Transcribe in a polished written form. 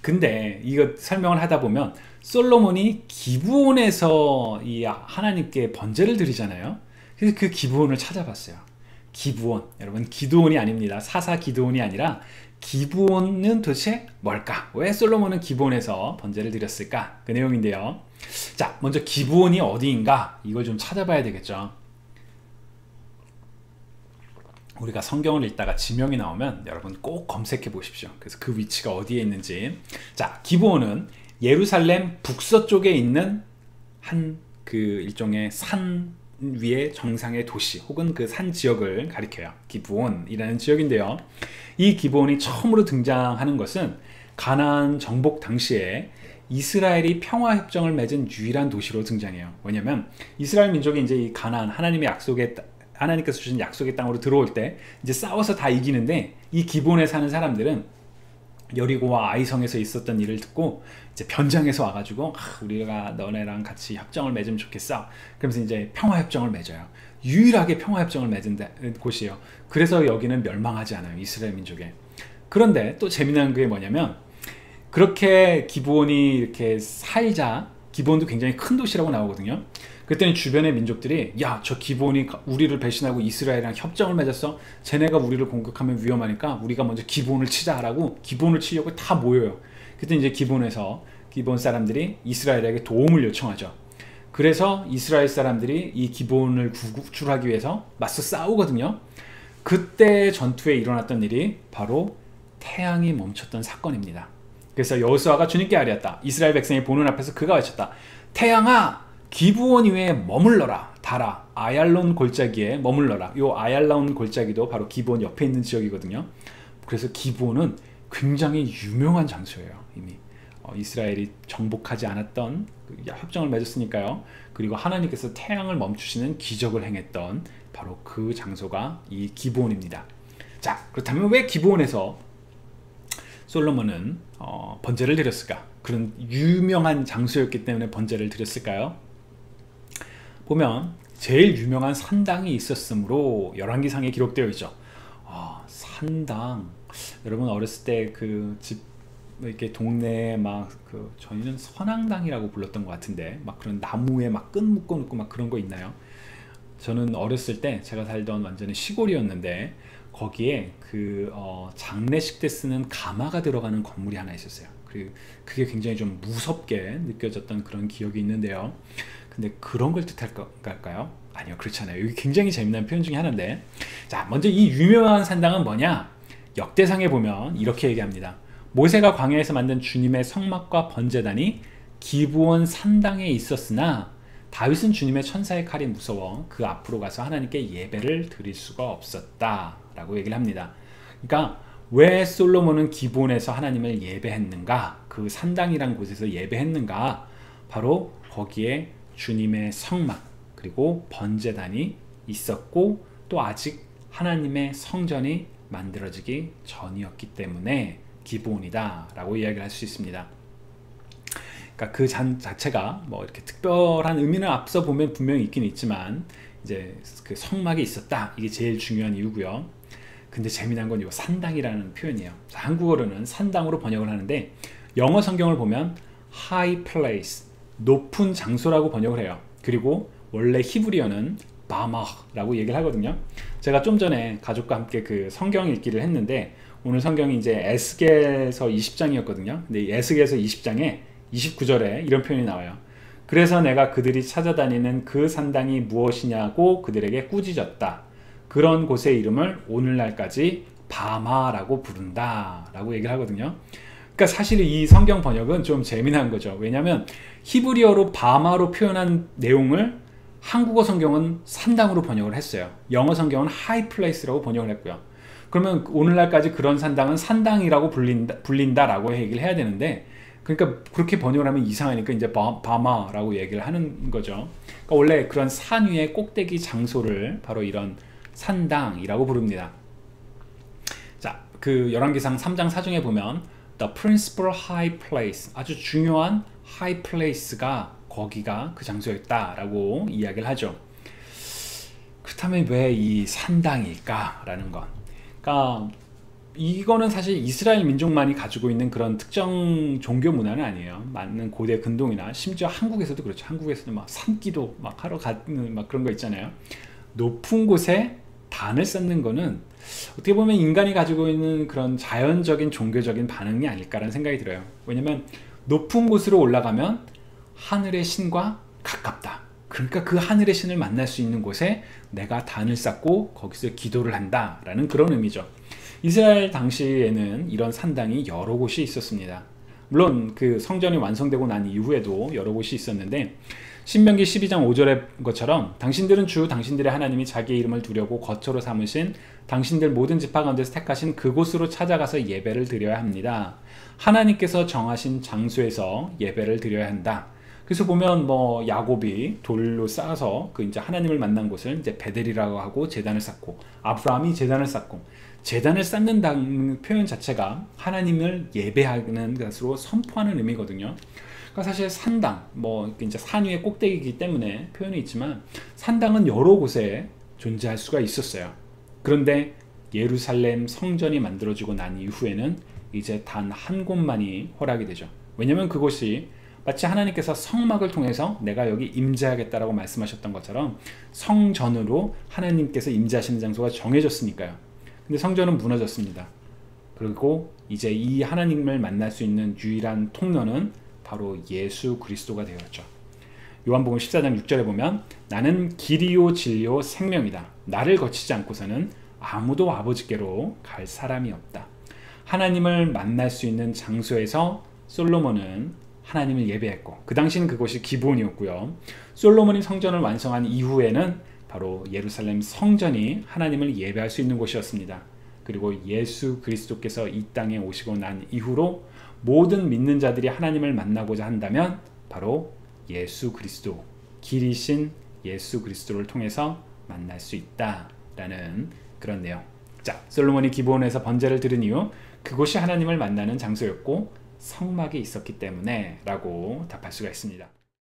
근데 이거 설명을 하다 보면 솔로몬이 기브온에서 이 하나님께 번제를 드리잖아요. 그래서 그 기브온을 찾아봤어요. 기브온, 여러분 기드온이 아닙니다. 사사 기드온이 아니라 기브온은 도대체 뭘까? 왜 솔로몬은 기브온에서 번제를 드렸을까? 그 내용인데요. 자, 먼저 기브온이 어디인가? 이걸 좀 찾아봐야 되겠죠. 우리가 성경을 읽다가 지명이 나오면 여러분 꼭 검색해 보십시오. 그래서 그 위치가 어디에 있는지. 자, 기브온은 예루살렘 북서쪽에 있는 한 그 일종의 산 위의 정상의 도시 혹은 그 산 지역을 가리켜요. 기브온이라는 지역인데요. 이 기브온이 처음으로 등장하는 것은 가나안 정복 당시에 이스라엘이 평화협정을 맺은 유일한 도시로 등장해요. 왜냐면 이스라엘 민족이 이제 이 가나안 하나님께서 주신 약속의 땅으로 들어올 때 이제 싸워서 다 이기는데 이 기브온에 사는 사람들은 여리고와 아이성에서 있었던 일을 듣고 이제 변장해서 와가지고 우리가 너네랑 같이 협정을 맺으면 좋겠어. 그러면서 이제 평화협정을 맺어요. 유일하게 평화협정을 맺은 곳이에요. 그래서 여기는 멸망하지 않아요. 이스라엘 민족에. 그런데 또 재미난 게 뭐냐면 그렇게 기브온이 이렇게 살자, 기브온도 굉장히 큰 도시라고 나오거든요. 그랬더니 주변의 민족들이 야, 저 기브온이 우리를 배신하고 이스라엘이랑 협정을 맺었어. 쟤네가 우리를 공격하면 위험하니까 우리가 먼저 기브온을 치자라고 기브온을 치려고 다 모여요. 그때 이제 기브온 사람들이 이스라엘에게 도움을 요청하죠. 그래서 이스라엘 사람들이 이 기브온을 구출하기 위해서 맞서 싸우거든요. 그때 전투에 일어났던 일이 바로 태양이 멈췄던 사건입니다. 그래서 여호수아가 주님께 아뢰었다. 이스라엘 백성이 보는 앞에서 그가 외쳤다. 태양아, 기브온 위에 머물러라. 달아, 아얄론 골짜기에 머물러라. 요 아얄론 골짜기도 바로 기브온 옆에 있는 지역이거든요. 그래서 기브온은 굉장히 유명한 장소예요. 이미 이스라엘이 정복하지 않았던 협정을 맺었으니까요. 그리고 하나님께서 태양을 멈추시는 기적을 행했던 바로 그 장소가 이 기브온입니다. 자, 그렇다면 왜 기브온에서 솔로몬은 번제를 드렸을까? 그런 유명한 장소였기 때문에 번제를 드렸을까요? 보면 제일 유명한 산당이 있었으므로 열왕기상에 기록되어 있죠. 산당. 여러분 어렸을 때 그 집 이렇게 동네에 막 저희는 선앙당이라고 불렀던 것 같은데 막 그런 나무에 막 끈 묶어 놓고 막 그런 거 있나요? 저는 어렸을 때 제가 살던 완전히 시골이었는데 거기에 장례식 때 쓰는 가마가 들어가는 건물이 하나 있었어요. 그리고 그게 굉장히 좀 무섭게 느껴졌던 그런 기억이 있는데요. 근데 그런 걸 뜻할까요? 아니요, 그렇지 않아요. 여기 굉장히 재미난 표현 중에 하나인데, 자, 먼저 이 유명한 산당은 뭐냐? 역대상에 보면 이렇게 얘기합니다. 모세가 광야에서 만든 주님의 성막과 번제단이 기브온 산당에 있었으나 다윗은 주님의 천사의 칼이 무서워 그 앞으로 가서 하나님께 예배를 드릴 수가 없었다 라고 얘기를 합니다. 그러니까 왜 솔로몬은 기브온에서 하나님을 예배했는가? 그 산당이란 곳에서 예배했는가? 바로 거기에 주님의 성막 그리고 번제단이 있었고 또 아직 하나님의 성전이 만들어지기 전이었기 때문에 기브온이다 라고 이야기를 할 수 있습니다. 그러니까 그 자체가 뭐 이렇게 특별한 의미는 앞서 보면 분명히 있긴 있지만 이제 그 성막이 있었다, 이게 제일 중요한 이유고요. 근데 재미난 건 이 산당이라는 표현이에요. 한국어로는 산당으로 번역을 하는데 영어 성경을 보면 high place, 높은 장소라고 번역을 해요. 그리고 원래 히브리어는 바마라고 얘기를 하거든요. 제가 좀 전에 가족과 함께 그 성경 읽기를 했는데 오늘 성경이 이제 에스겔서 20장이었거든요. 근데 이 에스겔서 20장에 29절에 이런 표현이 나와요. 그래서 내가 그들이 찾아다니는 그 산당이 무엇이냐고 그들에게 꾸짖었다. 그런 곳의 이름을 오늘날까지 바마라고 부른다 라고 얘기를 하거든요. 그러니까 사실 이 성경 번역은 좀 재미난 거죠. 왜냐하면 히브리어로 바마로 표현한 내용을 한국어 성경은 산당으로 번역을 했어요. 영어 성경은 high place라고 번역을 했고요. 그러면 오늘날까지 그런 산당은 산당이라고 불린다라고 얘기를 해야 되는데, 그러니까 그렇게 번역을 하면 이상하니까 이제 바마라고 얘기를 하는 거죠. 그러니까 원래 그런 산 위의 꼭대기 장소를 바로 이런 산당이라고 부릅니다. 자, 그 열왕기상 3장 4중에 보면 The principal high place, 아주 중요한 high place가 거기가 그 장소였다라고 이야기를 하죠. 그렇다면 왜 이 산당일까? 라는 것. 그러니까 이거는 사실 이스라엘 민족만이 가지고 있는 그런 특정 종교 문화는 아니에요. 많은 고대 근동이나 심지어 한국에서도 그렇죠. 한국에서도 막 산기도 막 하러 가는 막 그런 거 있잖아요. 높은 곳에 단을 쌓는 거는 어떻게 보면 인간이 가지고 있는 그런 자연적인 종교적인 반응이 아닐까라는 생각이 들어요. 왜냐면 높은 곳으로 올라가면 하늘의 신과 가깝다. 그러니까 그 하늘의 신을 만날 수 있는 곳에 내가 단을 쌓고 거기서 기도를 한다라는 그런 의미죠. 이스라엘 당시에는 이런 산당이 여러 곳이 있었습니다. 물론 그 성전이 완성되고 난 이후에도 여러 곳이 있었는데 신명기 12장 5절의 것처럼 당신들은 주 당신들의 하나님이 자기의 이름을 두려고 거처로 삼으신 당신들 모든 지파 가운데서 택하신 그곳으로 찾아가서 예배를 드려야 합니다. 하나님께서 정하신 장소에서 예배를 드려야 한다. 그래서 보면 뭐 야곱이 돌로 쌓아서 그 이제 하나님을 만난 곳을 이제 베델이라고 하고 제단을 쌓고 아브라함이 제단을 쌓고 제단을 쌓는다는 표현 자체가 하나님을 예배하는 것으로 선포하는 의미거든요. 그러니까 사실 산당, 뭐 이제 산 위의 꼭대기이기 때문에 표현이 있지만 산당은 여러 곳에 존재할 수가 있었어요. 그런데 예루살렘 성전이 만들어지고 난 이후에는 이제 단 한 곳만이 허락이 되죠. 왜냐하면 그곳이 마치 하나님께서 성막을 통해서 내가 여기 임재하겠다라고 말씀하셨던 것처럼 성전으로 하나님께서 임재하시는 장소가 정해졌으니까요. 근데 성전은 무너졌습니다. 그리고 이제 이 하나님을 만날 수 있는 유일한 통로는 바로 예수 그리스도가 되었죠. 요한복음 14장 6절에 보면 나는 길이요 진리요 생명이다. 나를 거치지 않고서는 아무도 아버지께로 갈 사람이 없다. 하나님을 만날 수 있는 장소에서 솔로몬은 하나님을 예배했고 그 당시는 그곳이 기브온이었고요. 솔로몬이 성전을 완성한 이후에는 바로 예루살렘 성전이 하나님을 예배할 수 있는 곳이었습니다. 그리고 예수 그리스도께서 이 땅에 오시고 난 이후로 모든 믿는 자들이 하나님을 만나고자 한다면 바로 예수 그리스도, 길이신 예수 그리스도를 통해서 만날 수 있다라는 그런 내용. 자, 솔로몬이 기브온에서 번제를 드린 이유 그곳이 하나님을 만나는 장소였고 성막이 있었기 때문에 라고 답할 수가 있습니다.